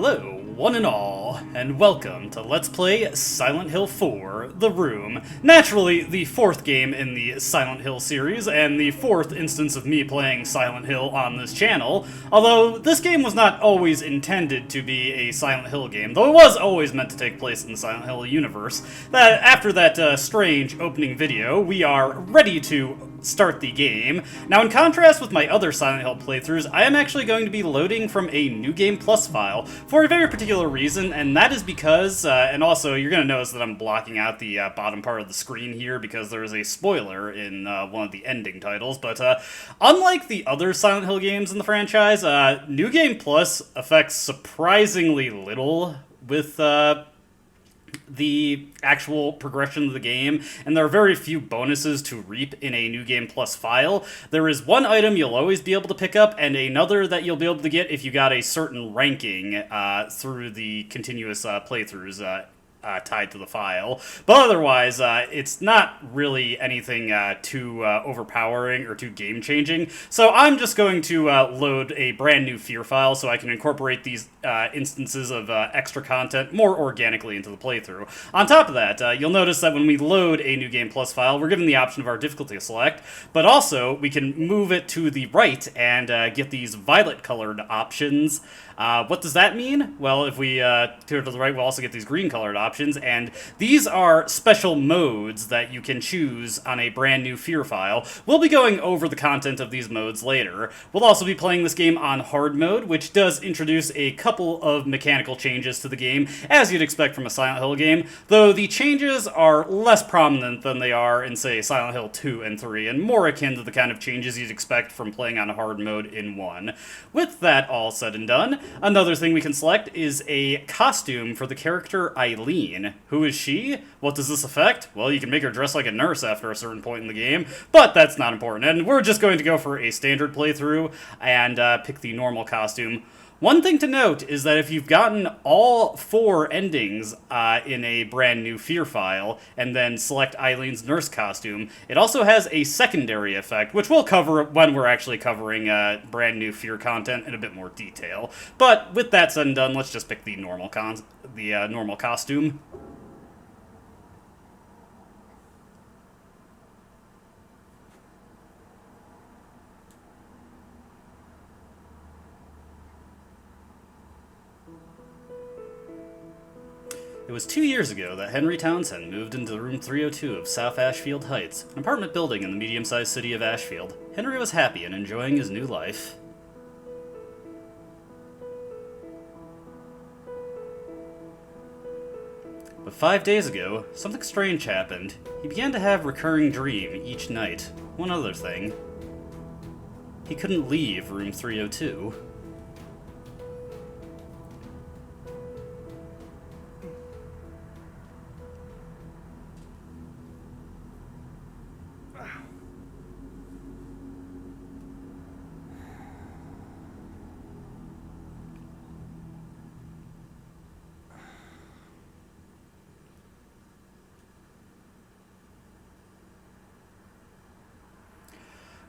Hello, one and all, and welcome to Let's Play Silent Hill 4, The Room. Naturally, the fourth game in the Silent Hill series, and the fourth instance of me playing Silent Hill on this channel, although this game was not always intended to be a Silent Hill game, though it was always meant to take place in the Silent Hill universe. After that strange opening video, we are ready to start the game. Now, in contrast with my other Silent Hill playthroughs, I am actually going to be loading from a New Game Plus file for a very particular reason, and that is because, and also you're going to notice that I'm blocking out the bottom part of the screen here because there is a spoiler in one of the ending titles, but unlike the other Silent Hill games in the franchise, New Game Plus affects surprisingly little with the actual progression of the game, and there are very few bonuses to reap in a New Game Plus file. There is one item you'll always be able to pick up, and another that you'll be able to get if you got a certain ranking through the continuous playthroughs tied to the file. But otherwise, it's not really anything too overpowering or too game-changing. So I'm just going to load a brand new Fear file so I can incorporate these instances of extra content more organically into the playthrough. On top of that, you'll notice that when we load a New Game Plus file, we're given the option of our difficulty select, but also we can move it to the right and get these violet-colored options. What does that mean? Well, if we turn to the right, we'll also get these green-colored options, and these are special modes that you can choose on a brand new Fear file. We'll be going over the content of these modes later. We'll also be playing this game on hard mode, which does introduce a couple of mechanical changes to the game, as you'd expect from a Silent Hill game, though the changes are less prominent than they are in, say, Silent Hill 2 and 3, and more akin to the kind of changes you'd expect from playing on hard mode in 1. With that all said and done, another thing we can select is a costume for the character Eileen. Who is she? What does this affect? Well, you can make her dress like a nurse after a certain point in the game, but that's not important, and we're just going to go for a standard playthrough and pick the normal costume. One thing to note is that if you've gotten all 4 endings in a brand new Fear file, and then select Eileen's nurse costume, it also has a secondary effect, which we'll cover when we're actually covering brand new Fear content in a bit more detail. But with that said and done, let's just pick the normal costume. It was 2 years ago that Henry Townsend moved into room 302 of South Ashfield Heights, an apartment building in the medium-sized city of Ashfield. Henry was happy and enjoying his new life. But 5 days ago, something strange happened. He began to have a recurring dream each night. One other thing. He couldn't leave room 302.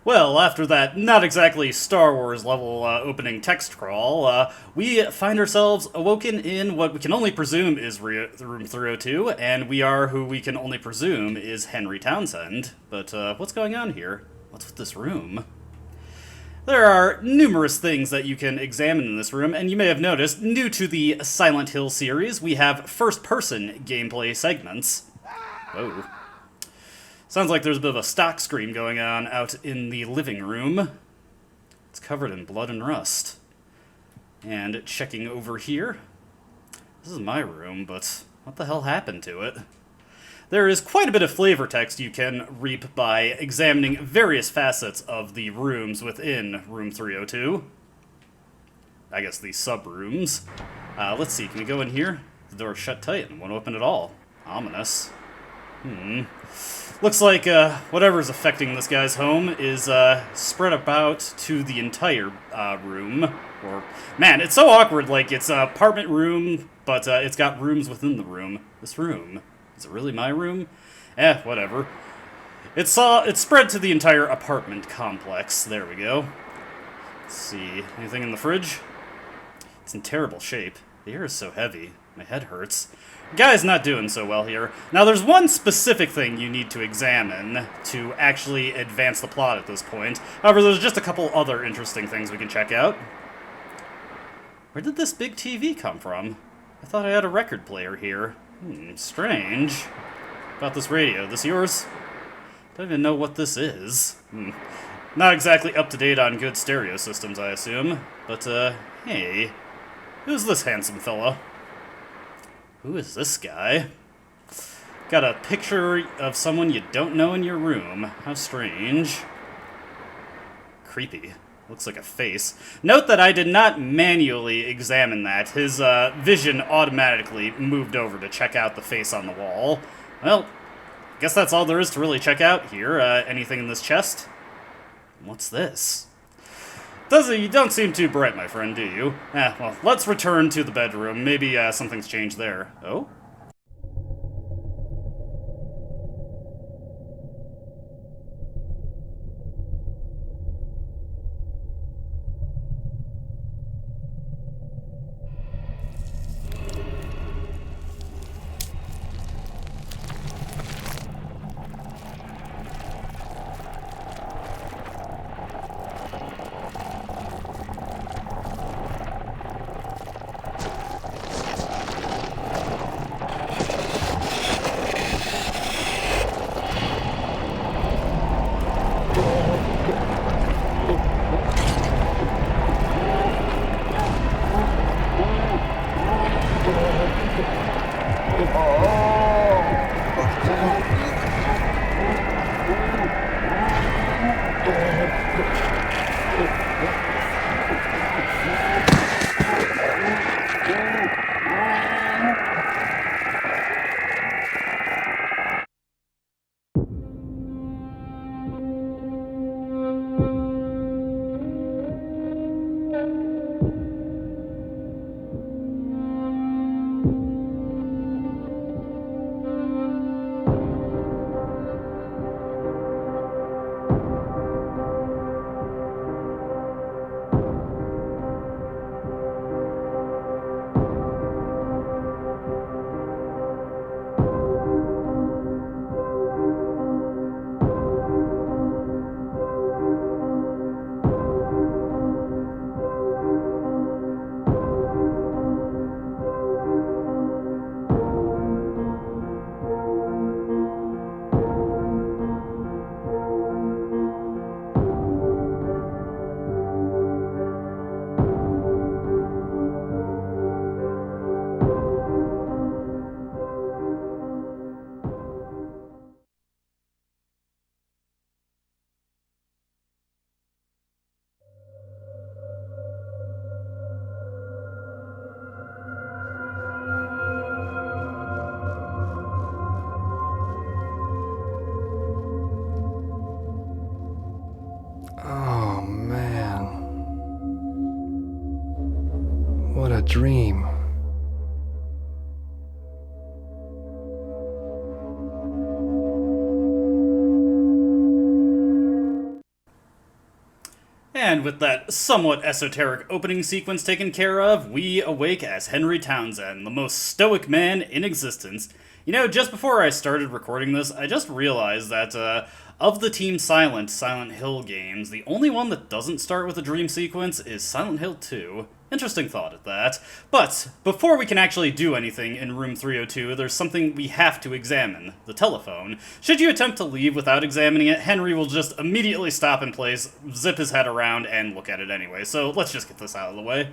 Well, after that not exactly Star Wars level opening text crawl, we find ourselves awoken in what we can only presume is room 302, and we are who we can only presume is Henry Townsend. But what's going on here? What's with this room? There are numerous things that you can examine in this room, and you may have noticed, new to the Silent Hill series, we have first-person gameplay segments. Whoa. Sounds like there's a bit of a stock screen going on out in the living room. It's covered in blood and rust. And checking over here. This is my room, but what the hell happened to it? There is quite a bit of flavor text you can reap by examining various facets of the rooms within room 302. I guess the sub-rooms. Let's see, can we go in here? The door's shut tight and won't open at all. Ominous. Looks like whatever's affecting this guy's home is spread about to the entire room. Or, man, it's so awkward. Like, it's an apartment room, but it's got rooms within the room. This room, is it really my room? Whatever. It's spread to the entire apartment complex. There we go. Let's see, anything in the fridge? It's in terrible shape. The air is so heavy. My head hurts. The guy's not doing so well here. Now, there's one specific thing you need to examine to actually advance the plot at this point. However, there's just a couple other interesting things we can check out. Where did this big TV come from? I thought I had a record player here. Strange. About this radio. This yours? Don't even know what this is. Not exactly up to date on good stereo systems, I assume. But, hey. Who's this handsome fellow? Who is this guy? Got a picture of someone you don't know in your room. How strange. Creepy. Looks like a face. Note that I did not manually examine that. His vision automatically moved over to check out the face on the wall. Well, I guess that's all there is to really check out here. Anything in this chest? What's this? You don't seem too bright, my friend, do you? Well, let's return to the bedroom. Maybe something's changed there. Oh? Oh, man. What a dream. And with that somewhat esoteric opening sequence taken care of, we awake as Henry Townsend, the most stoic man in existence. You know, just before I started recording this, I just realized that, of the Team Silent Hill games, the only one that doesn't start with a dream sequence is Silent Hill 2. Interesting thought at that. But, before we can actually do anything in room 302, there's something we have to examine. The telephone. Should you attempt to leave without examining it, Henry will just immediately stop in place, zip his head around, and look at it anyway. So, let's just get this out of the way.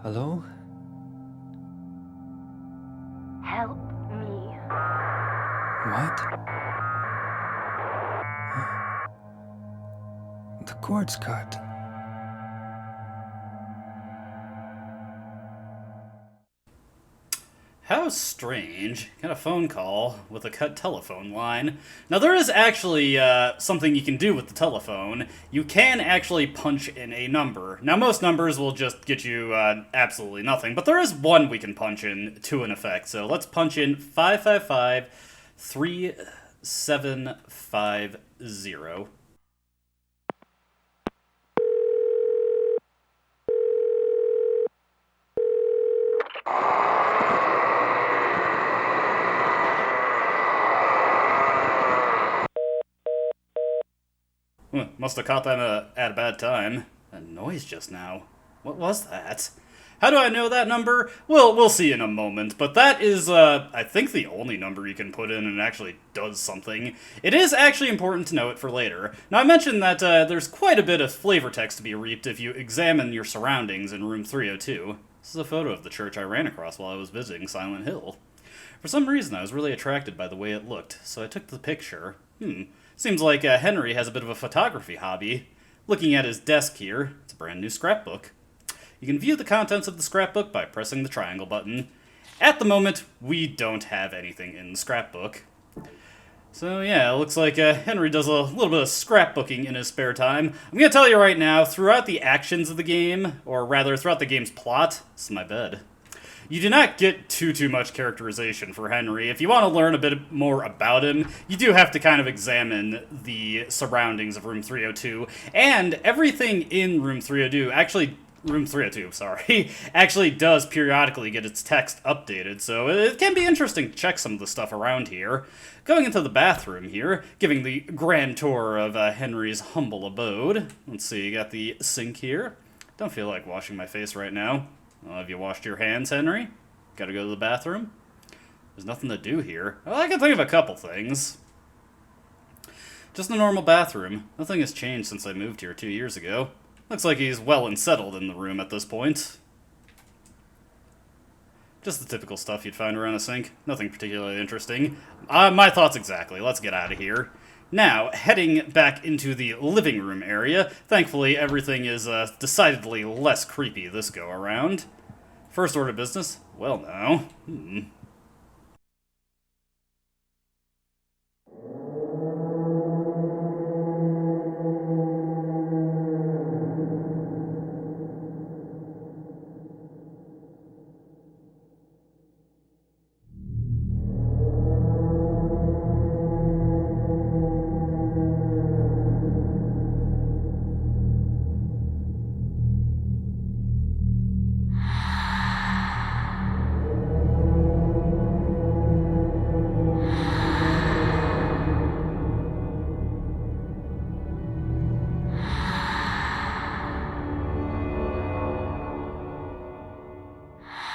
Hello? Help me. What? The cord's cut. How strange. Got a phone call with a cut telephone line. Now, there is actually something you can do with the telephone. You can actually punch in a number. Now, most numbers will just get you absolutely nothing, but there is one we can punch in to an effect. So let's punch in 555-3750. Must have caught them at a bad time. That noise just now. What was that? How do I know that number? Well, we'll see in a moment, but that is, I think the only number you can put in and it actually does something. It is actually important to know it for later. Now, I mentioned that there's quite a bit of flavor text to be reaped if you examine your surroundings in room 302. This is a photo of the church I ran across while I was visiting Silent Hill. For some reason, I was really attracted by the way it looked, so I took the picture. Seems like Henry has a bit of a photography hobby. Looking at his desk here, it's a brand new scrapbook. You can view the contents of the scrapbook by pressing the triangle button. At the moment, we don't have anything in the scrapbook. So yeah, it looks like Henry does a little bit of scrapbooking in his spare time. I'm gonna tell you right now, throughout the actions of the game, or rather throughout the game's plot, this is my bed. You do not get too much characterization for Henry. If you want to learn a bit more about him, you do have to kind of examine the surroundings of Room 302. And everything in Room 302 actually does periodically get its text updated, so it can be interesting to check some of the stuff around here. Going into the bathroom here, giving the grand tour of Henry's humble abode. Let's see, you got the sink here. Don't feel like washing my face right now. Well, have you washed your hands, Henry? Gotta go to the bathroom? There's nothing to do here. Well, I can think of a couple things. Just a normal bathroom. Nothing has changed since I moved here 2 years ago. Looks like he's well and settled in the room at this point. Just the typical stuff you'd find around a sink. Nothing particularly interesting. My thoughts exactly. Let's get out of here. Now, heading back into the living room area. Thankfully, everything is decidedly less creepy this go-around. First order of business? Well, now.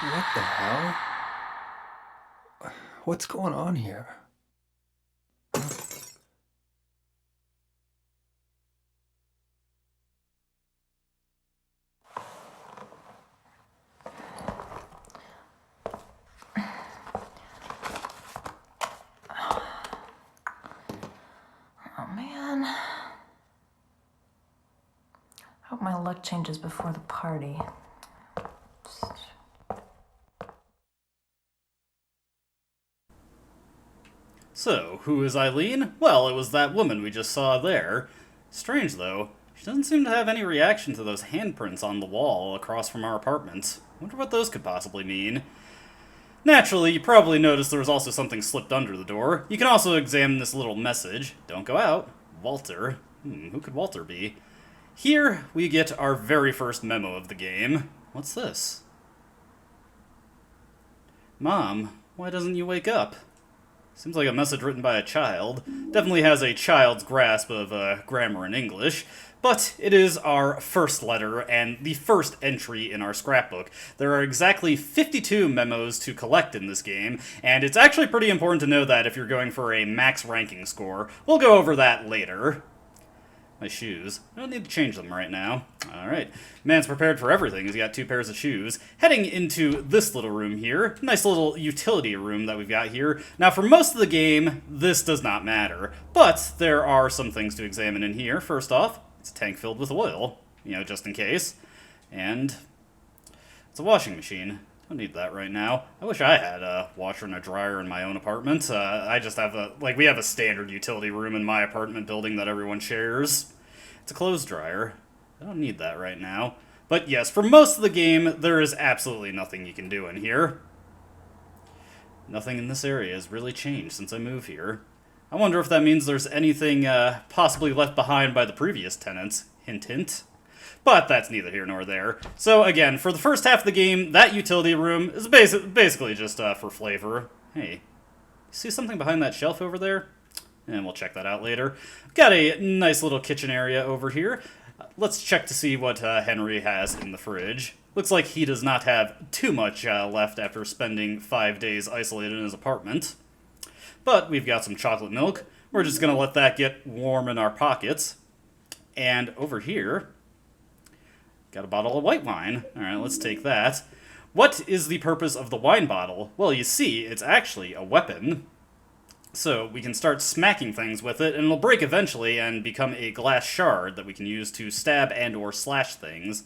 What the hell? What's going on here? Oh man. Hope my luck changes before the party. So, who is Eileen? Well, it was that woman we just saw there. Strange, though. She doesn't seem to have any reaction to those handprints on the wall across from our apartment. Wonder what those could possibly mean. Naturally, you probably noticed there was also something slipped under the door. You can also examine this little message. Don't go out. Walter. Who could Walter be? Here, we get our very first memo of the game. What's this? Mom, why doesn't you wake up? Seems like a message written by a child. Definitely has a child's grasp of grammar and English. But it is our first letter and the first entry in our scrapbook. There are exactly 52 memos to collect in this game, and it's actually pretty important to know that if you're going for a max ranking score. We'll go over that later. My shoes. I don't need to change them right now. Alright. Man's prepared for everything. He's got 2 pairs of shoes. Heading into this little room here. Nice little utility room that we've got here. Now, for most of the game, this does not matter. But there are some things to examine in here. First off, it's a tank filled with oil. Just in case. And it's a washing machine. Don't need that right now. I wish I had a washer and a dryer in my own apartment. I just have we have a standard utility room in my apartment building that everyone shares. It's a clothes dryer. I don't need that right now. But yes, for most of the game, there is absolutely nothing you can do in here. Nothing in this area has really changed since I moved here. I wonder if that means there's anything possibly left behind by the previous tenants. Hint, hint. But that's neither here nor there. So again, for the first half of the game, that utility room is basically just for flavor. Hey, see something behind that shelf over there? And we'll check that out later. Got a nice little kitchen area over here. Let's check to see what Henry has in the fridge. Looks like he does not have too much left after spending 5 days isolated in his apartment. But we've got some chocolate milk. We're just going to let that get warm in our pockets. And over here, got a bottle of white wine. Alright, let's take that. What is the purpose of the wine bottle? Well, you see, it's actually a weapon. So we can start smacking things with it, and it'll break eventually and become a glass shard that we can use to stab and or slash things.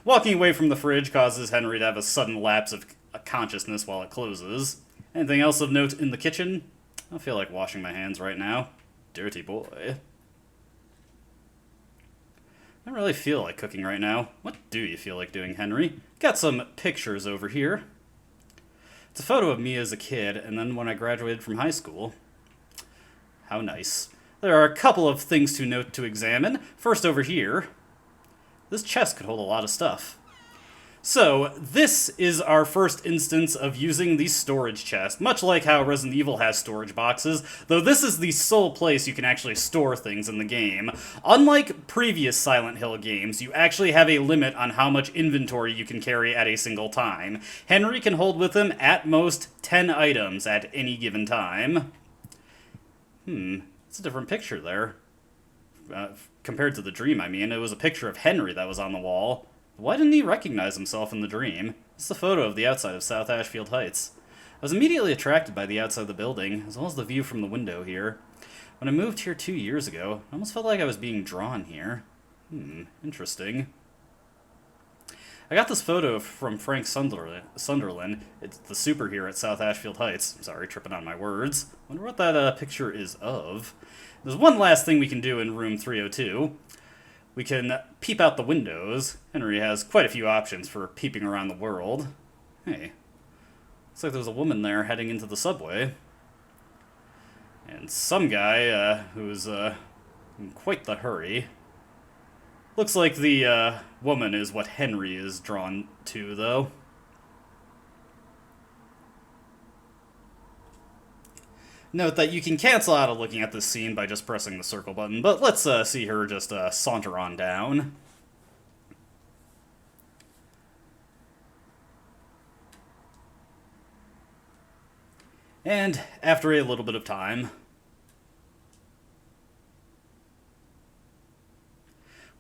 Walking away from the fridge causes Henry to have a sudden lapse of consciousness while it closes. Anything else of note in the kitchen? I feel like washing my hands right now. Dirty boy. I don't really feel like cooking right now. What do you feel like doing, Henry? Got some pictures over here. It's a photo of me as a kid, and then when I graduated from high school. How nice. There are a couple of things to note to examine. First over here, this chest could hold a lot of stuff. So, this is our first instance of using the storage chest, much like how Resident Evil has storage boxes, though this is the sole place you can actually store things in the game. Unlike previous Silent Hill games, you actually have a limit on how much inventory you can carry at a single time. Henry can hold with him at most 10 items at any given time. It's a different picture there. Compared to the dream, I mean. It was a picture of Henry that was on the wall. Why didn't he recognize himself in the dream? It's a photo of the outside of South Ashfield Heights. I was immediately attracted by the outside of the building, as well as the view from the window here. When I moved here 2 years ago, I almost felt like I was being drawn here. Interesting. I got this photo from Frank Sunderland. It's the superhero at South Ashfield Heights. Sorry, tripping on my words. Wonder what that picture is of. There's one last thing we can do in room 302. We can peep out the windows. Henry has quite a few options for peeping around the world. Hey, looks like there's a woman there heading into the subway. And some guy who's in quite the hurry. Looks like the woman is what Henry is drawn to, though. Note that you can cancel out of looking at this scene by just pressing the circle button, but let's see her just saunter on down. And after a little bit of time,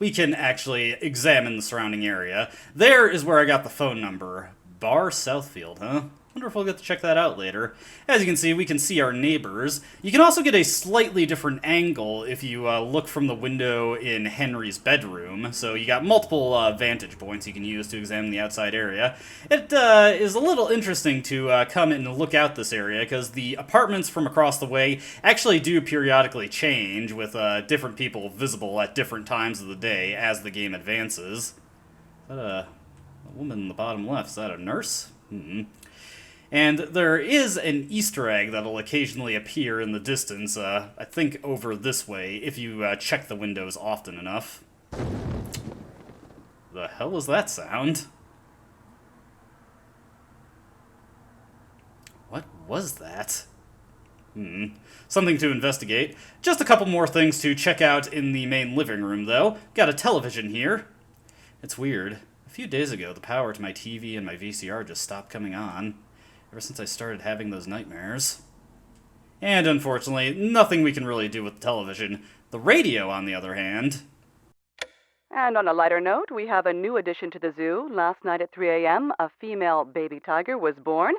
we can actually examine the surrounding area. There is where I got the phone number. Bar Southfield, huh? Wonder if we'll get to check that out later. As you can see, we can see our neighbors. You can also get a slightly different angle if you look from the window in Henry's bedroom. So you got multiple vantage points you can use to examine the outside area. It is a little interesting to come and look out this area, because the apartments from across the way actually do periodically change, with different people visible at different times of the day as the game advances. Is that a woman in the bottom left? Is that a nurse? And there is an Easter egg that'll occasionally appear in the distance, I think over this way, if you check the windows often enough. The hell was that sound? What was that? Something to investigate. Just a couple more things to check out in the main living room, though. Got a television here. It's weird. A few days ago, the power to my TV and my VCR just stopped coming on. Ever since I started having those nightmares. And unfortunately, nothing we can really do with the television. The radio, on the other hand, And on a lighter note, we have a new addition to the zoo. Last night at 3 a.m., a female baby tiger was born,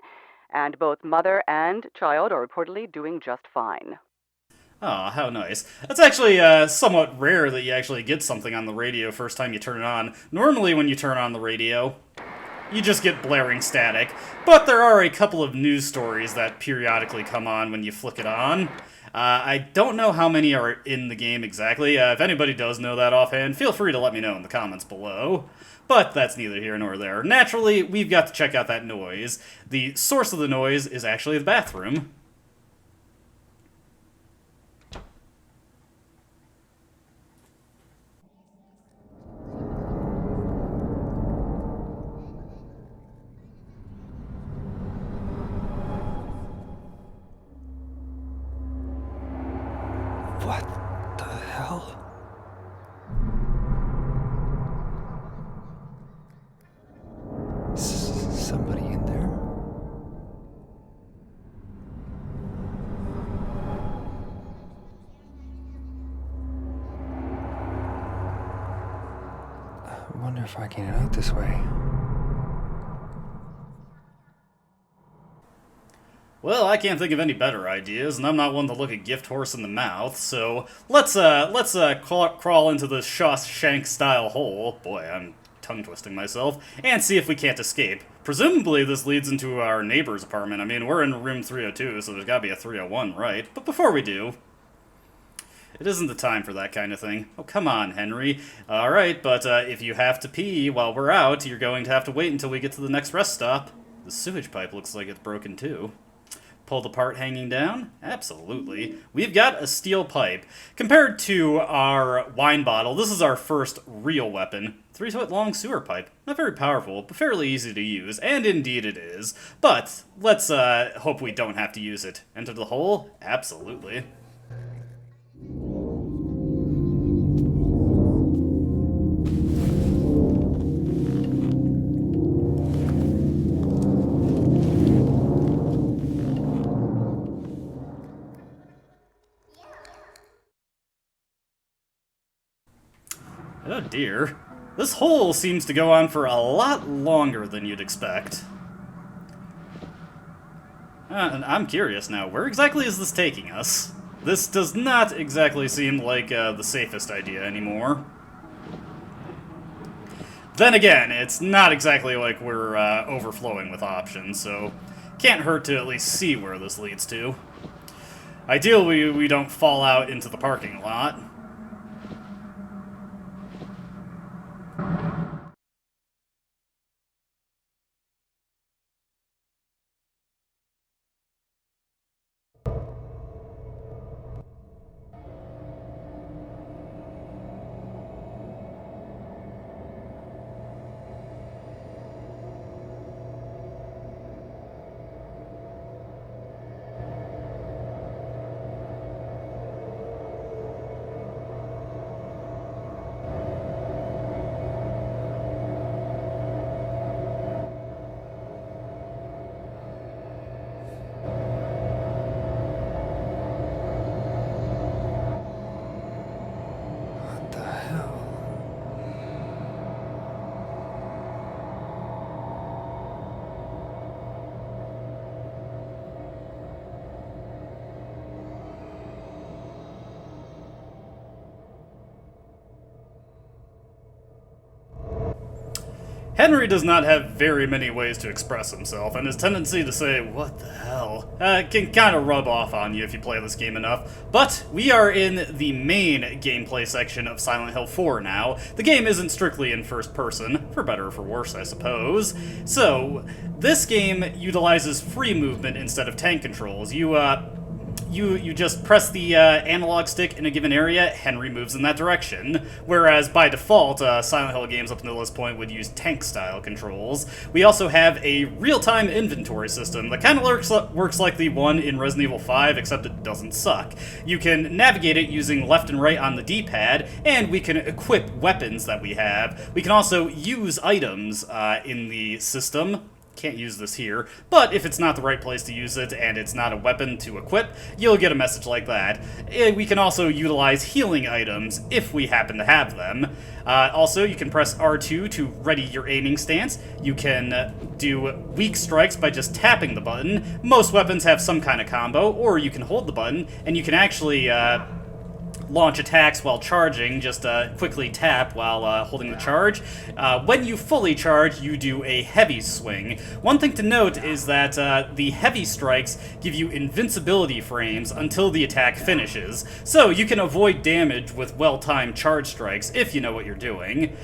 and both mother and child are reportedly doing just fine. Oh, how nice. That's actually somewhat rare that you actually get something on the radio first time you turn it on. Normally when you turn on the radio, you just get blaring static. But there are a couple of news stories that periodically come on when you flick it on. I don't know how many are in the game exactly. If anybody does know that offhand, feel free to let me know in the comments below. But that's neither here nor there. Naturally, we've got to check out that noise. The source of the noise is actually the bathroom. What the hell? Somebody in there? I wonder if I can get out this way. Well, I can't think of any better ideas, and I'm not one to look a gift horse in the mouth, so let's crawl into the Shawshank-style hole. Boy, I'm tongue-twisting myself, and see if we can't escape. Presumably this leads into our neighbor's apartment. I mean, we're in room 302, so there's gotta be a 301, right? But before we do, it isn't the time for that kind of thing. Oh, come on, Henry. Alright, but if you have to pee while we're out, you're going to have to wait until we get to the next rest stop. The sewage pipe looks like it's broken, too. Pulled apart hanging down? Absolutely. We've got a steel pipe. Compared to our wine bottle, this is our first real weapon. 3-foot long sewer pipe. Not very powerful, but fairly easy to use, and indeed it is. But let's hope we don't have to use it. Enter the hole? Absolutely. Oh dear. This hole seems to go on for a lot longer than you'd expect. And I'm curious now, where exactly is this taking us? This does not exactly seem like the safest idea anymore. Then again, it's not exactly like we're overflowing with options, so can't hurt to at least see where this leads to. Ideally, we don't fall out into the parking lot. What the hell? Henry does not have very many ways to express himself, and his tendency to say, "What the hell?" Can kind of rub off on you if you play this game enough. But we are in the main gameplay section of Silent Hill 4 now. The game isn't strictly in first person, for better or for worse, I suppose. So, this game utilizes free movement instead of tank controls. You just press the analog stick in a given area, Henry moves in that direction. Whereas by default, Silent Hill games up until this point would use tank-style controls. We also have a real-time inventory system that kind of works like the one in Resident Evil 5, except it doesn't suck. You can navigate it using left and right on the D-pad, and we can equip weapons that we have. We can also use items in the system. can't use this here, but if it's not the right place to use it and it's not a weapon to equip, you'll get a message like that. We can also utilize healing items if we happen to have them. Also, you can press R2 to ready your aiming stance. You can do weak strikes by just tapping the button. Most weapons have some kind of combo, or you can hold the button, and you can actually launch attacks while charging, just quickly tap while holding the charge. When you fully charge, you do a heavy swing. One thing to note is that the heavy strikes give you invincibility frames until the attack finishes, so you can avoid damage with well-timed charge strikes if you know what you're doing.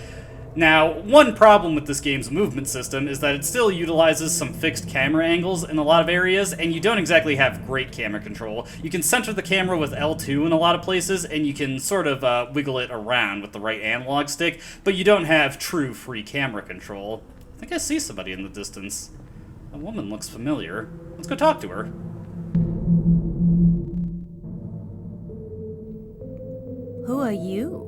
Now, one problem with this game's movement system is that it still utilizes some fixed camera angles in a lot of areas, and you don't exactly have great camera control. You can center the camera with L2 in a lot of places, and you can sort of wiggle it around with the right analog stick, but you don't have true free camera control. I think I see somebody in the distance. A woman looks familiar. Let's go talk to her. Who are you?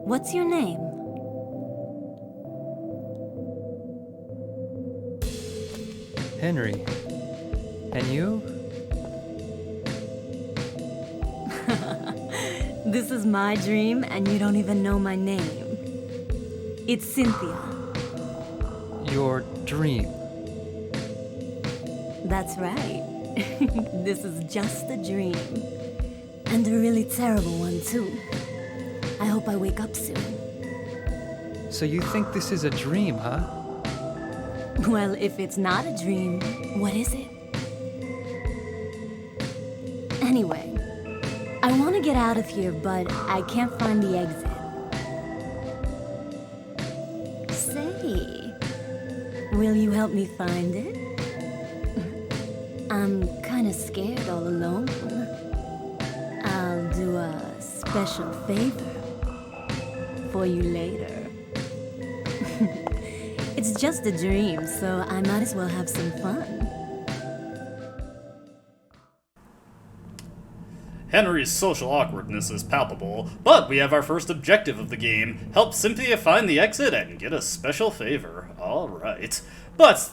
What's your name? Henry. And you? This is my dream, and you don't even know my name. It's Cynthia. Your dream. That's right. This is just a dream. And a really terrible one, too. I hope I wake up soon. So you think this is a dream, huh? Well, if it's not a dream, what is it? Anyway, I want to get out of here, but I can't find the exit. Say, will you help me find it? I'm kind of scared all alone. I'll do a special favor for you later. It's just a dream, so I might as well have some fun. Henry's social awkwardness is palpable, but we have our first objective of the game. Help Cynthia find the exit and get a special favor. Alright. But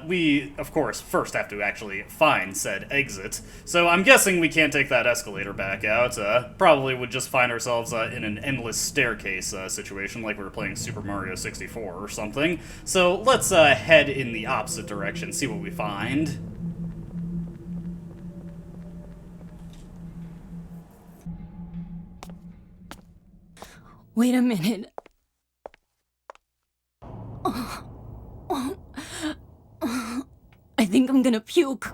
we, of course, first have to actually find said exit. So I'm guessing we can't take that escalator back out. Probably would just find ourselves in an endless staircase situation like we were playing Super Mario 64 or something. So let's head in the opposite direction, see what we find. Wait a minute. I think I'm gonna puke.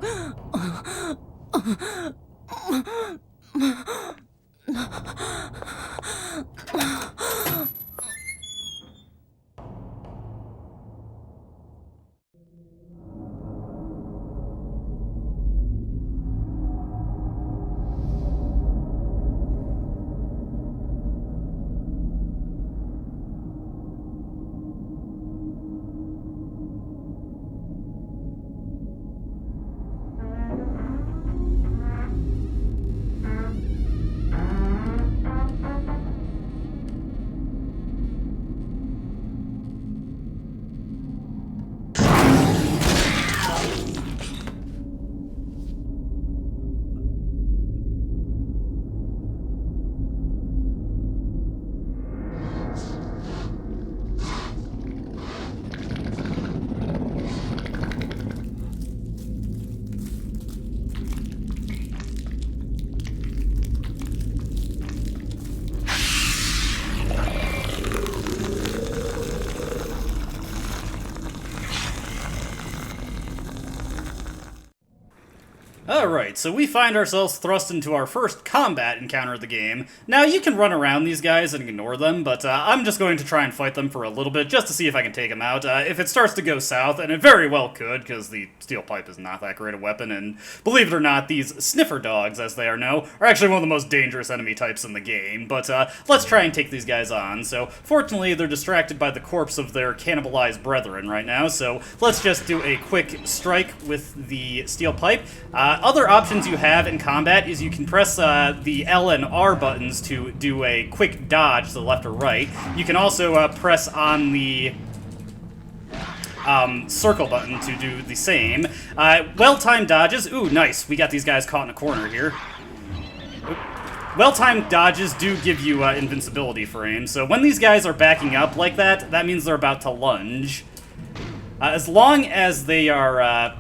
Alright, so we find ourselves thrust into our first combat encounter of the game. Now, you can run around these guys and ignore them, but I'm just going to try and fight them for a little bit, just to see if I can take them out. If it starts to go south, and it very well could, because the steel pipe is not that great a weapon, and believe it or not, these sniffer dogs, as they are known, are actually one of the most dangerous enemy types in the game, but let's try and take these guys on. So, fortunately, they're distracted by the corpse of their cannibalized brethren right now, so let's just do a quick strike with the steel pipe. Other options you have in combat is you can press the L and R buttons to do a quick dodge to the left or right. You can also press on the circle button to do the same. Well-timed dodges. Ooh, nice. We got these guys caught in a corner here. Well-timed dodges do give you invincibility frames, so when these guys are backing up like that, that means they're about to lunge. As long as they are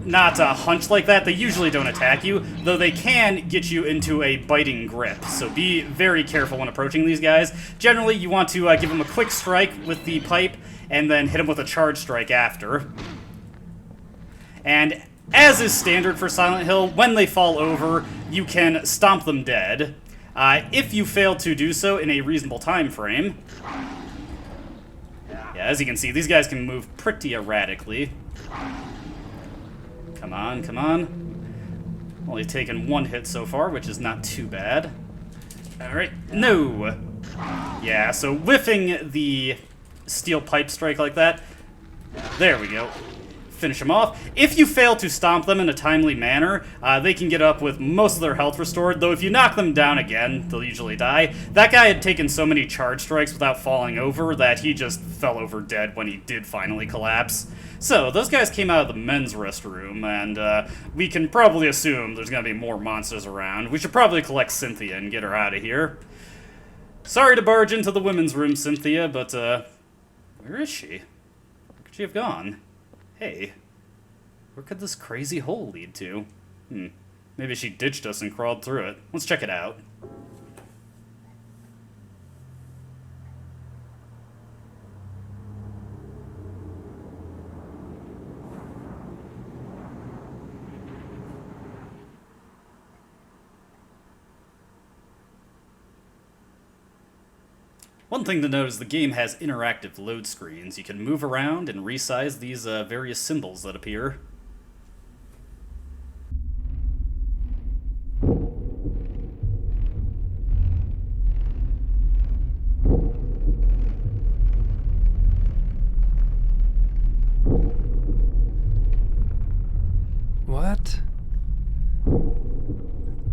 not hunched like that, they usually don't attack you, though they can get you into a biting grip, so be very careful when approaching these guys. Generally, you want to give them a quick strike with the pipe, and then hit them with a charge strike after. And as is standard for Silent Hill, when they fall over, you can stomp them dead. If you fail to do so in a reasonable time frame... Yeah, as you can see, these guys can move pretty erratically. Come on, come on. Only taken one hit so far, which is not too bad. Alright, no! Yeah, so whiffing the steel pipe strike like that. There we go. Finish them off. If you fail to stomp them in a timely manner, they can get up with most of their health restored, though if you knock them down again, they'll usually die. That guy had taken so many charge strikes without falling over that he just fell over dead when he did finally collapse. So, those guys came out of the men's restroom, and we can probably assume there's gonna be more monsters around. We should probably collect Cynthia and get her out of here. Sorry to barge into the women's room, Cynthia, but, where is she? Where could she have gone? Hey, where could this crazy hole lead to? Maybe she ditched us and crawled through it. Let's check it out. One thing to note is the game has interactive load screens. You can move around and resize these various symbols that appear. What?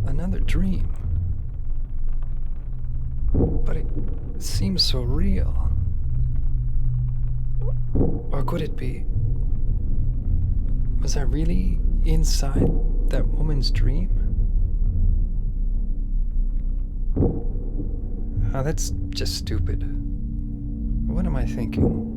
Another dream. But it seems so real. Or could it be? Was I really inside that woman's dream? Oh, that's just stupid. What am I thinking?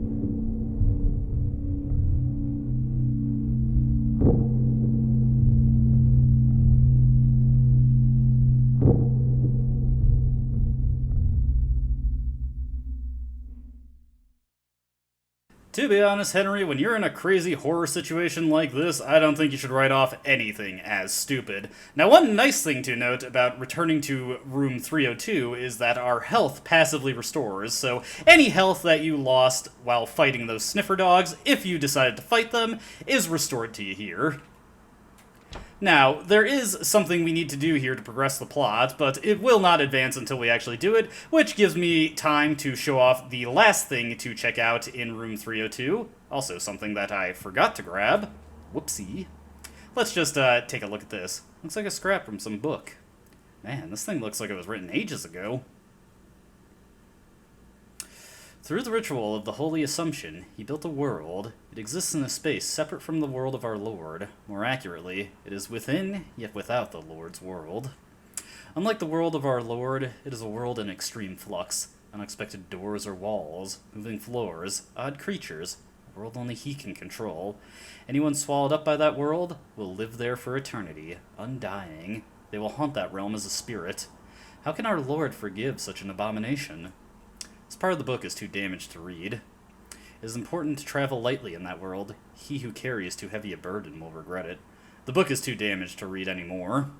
To be honest, Henry, when you're in a crazy horror situation like this, I don't think you should write off anything as stupid. Now, one nice thing to note about returning to room 302 is that our health passively restores, so any health that you lost while fighting those sniffer dogs, if you decided to fight them, is restored to you here. Now, there is something we need to do here to progress the plot, but it will not advance until we actually do it, which gives me time to show off the last thing to check out in room 302. Also something that I forgot to grab. Whoopsie. Let's just take a look at this. Looks like a scrap from some book. Man, this thing looks like it was written ages ago. Through the ritual of the Holy Assumption, he built a world. It exists in a space separate from the world of our Lord. More accurately, it is within, yet without the Lord's world. Unlike the world of our Lord, it is a world in extreme flux. Unexpected doors or walls, moving floors, odd creatures, a world only he can control. Anyone swallowed up by that world will live there for eternity, undying. They will haunt that realm as a spirit. How can our Lord forgive such an abomination? This part of the book is too damaged to read. It is important to travel lightly in that world. He who carries too heavy a burden will regret it. The book is too damaged to read anymore.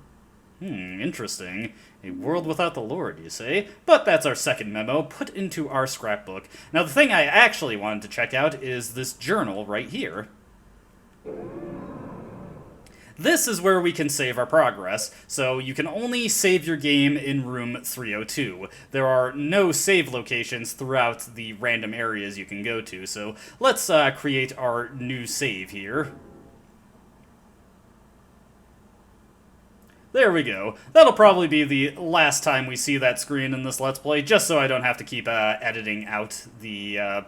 Interesting. A world without the Lord, you say? But that's our second memo, put into our scrapbook. Now, the thing I actually wanted to check out is this journal right here. This is where we can save our progress, so you can only save your game in room 302. There are no save locations throughout the random areas you can go to, so let's create our new save here. There we go. That'll probably be the last time we see that screen in this Let's Play, just so I don't have to keep editing out the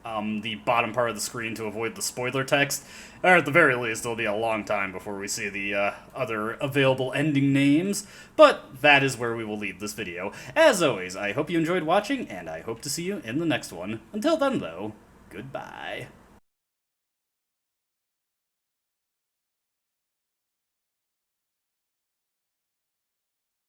the bottom part of the screen to avoid the spoiler text. Or at the very least, it'll be a long time before we see the other available ending names, but that is where we will leave this video. As always, I hope you enjoyed watching, and I hope to see you in the next one. Until then, though, goodbye.